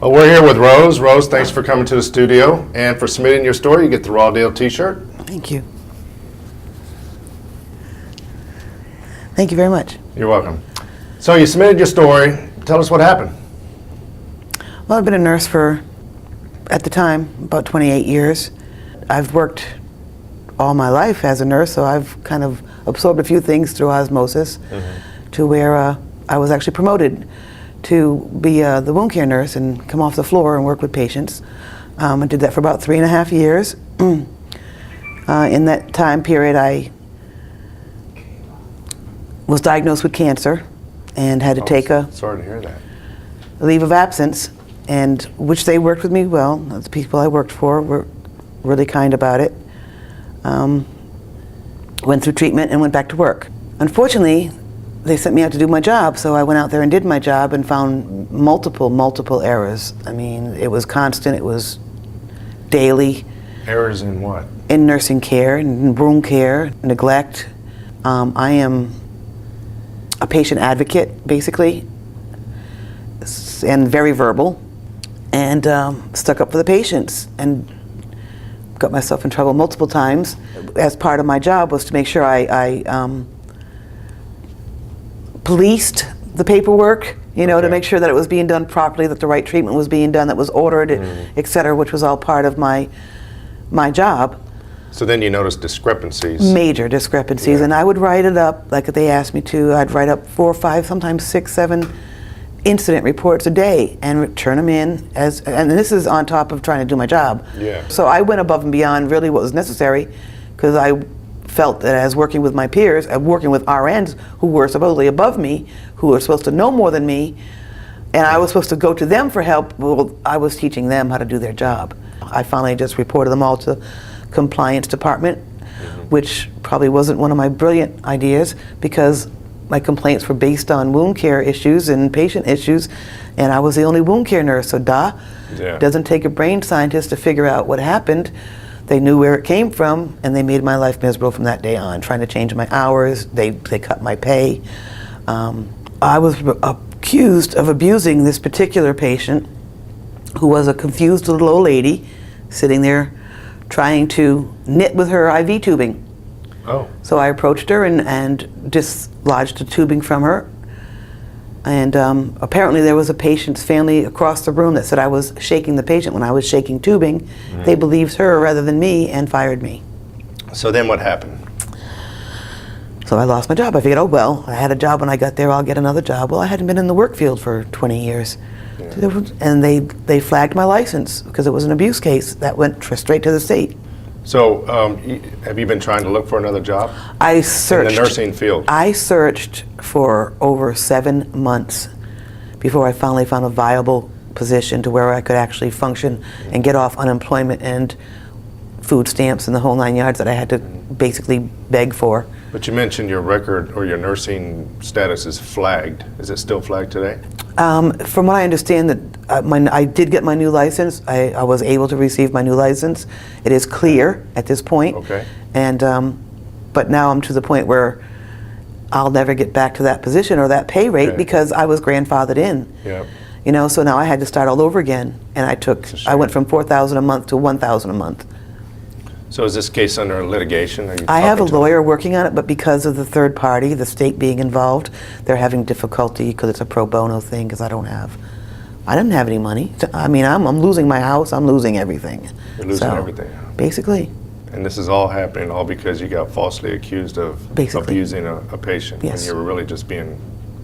Well, we're here with Rose. Rose, thanks for coming to the studio. And for submitting your story, you get the Raw Deal t-shirt. Thank you. Thank you very much. You're welcome. So you submitted your story. Tell us what happened. Well, I've been a nurse for, at the time, about 28 years. I've worked all my life as a nurse, so I've kind of absorbed a few things through osmosis to where I was actually promoted to be the wound care nurse and come off the floor and work with patients. I did that for about 3.5 years. In that time period, I was diagnosed with cancer and had to take a Sorry to hear that. leave of absence, and which they worked with me well. The people I worked for were really kind about it. Went through treatment and went back to work. Unfortunately, they sent me out to do my job, so I went out there and did my job and found multiple errors. I mean, it was constant, it was daily. Errors in what? In nursing care, in wound care, neglect. I am a patient advocate, basically, and very verbal, and stuck up for the patients, and got myself in trouble multiple times. As part of my job was to make sure I policed the paperwork, you know, to make sure that it was being done properly, that the right treatment was being done, that was ordered, et cetera, which was all part of my job. So then you noticed discrepancies. Major discrepancies, and I would write it up like they asked me to. I'd write up 4 or 5, sometimes 6, 7 incident reports a day and turn them in and this is on top of trying to do my job. Yeah. So I went above and beyond really what was necessary, because I felt that as working with my peers, working with RNs who were supposedly above me, who were supposed to know more than me, and I was supposed to go to them for help. Well, I was teaching them how to do their job. I finally just reported them all to compliance department, which probably wasn't one of my brilliant ideas, because my complaints were based on wound care issues and patient issues, and I was the only wound care nurse, so doesn't take a brain scientist to figure out what happened. They knew where it came from, and they made my life miserable from that day on, trying to change my hours. They cut my pay. I was accused of abusing this particular patient, who was a confused little old lady sitting there trying to knit with her IV tubing. Oh. So I approached her and dislodged the tubing from her. And apparently there was a patient's family across the room that said I was shaking the patient when I was shaking tubing. They believed her rather than me and fired me. So then what happened? So I lost my job. I figured, oh well, I had a job when I got there, I'll get another job. Well, I hadn't been in the work field for 20 years. And they flagged my license because it was an abuse case that went straight to the state. So have you been trying to look for another job? I searched. In the nursing field? I searched for over 7 months before I finally found a viable position to where I could actually function and get off unemployment and food stamps and the whole 9 yards that I had to basically beg for. But you mentioned your record or your nursing status is flagged. Is it still flagged today? From what I understand, that I did get my new license. I was able to receive my new license. It is clear at this point. Okay. And but now I'm to the point where I'll never get back to that position or that pay rate because I was grandfathered in. Yeah. You know, so now I had to start all over again, and I went from $4,000 a month to $1,000 a month. So is this case under litigation? I have a lawyer working on it, but because of the third party, the state being involved, they're having difficulty because it's a pro bono thing, because I didn't have any money. I mean, I'm losing my house, I'm losing everything. You're losing everything. Basically. And this is all happening all because you got falsely accused of abusing a patient when you were really just being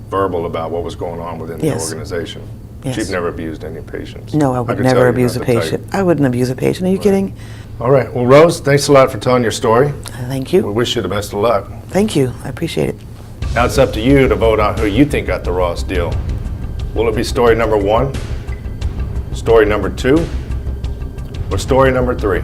verbal about what was going on within the organization. Yes. You've never abused any patients. No, I would never abuse a patient. I wouldn't abuse a patient. Are you kidding? All right. Well, Rose, thanks a lot for telling your story. Thank you. We wish you the best of luck. Thank you. I appreciate it. Now it's up to you to vote on who you think got the rawest deal. Will it be story number 1, story number 2, or story number 3?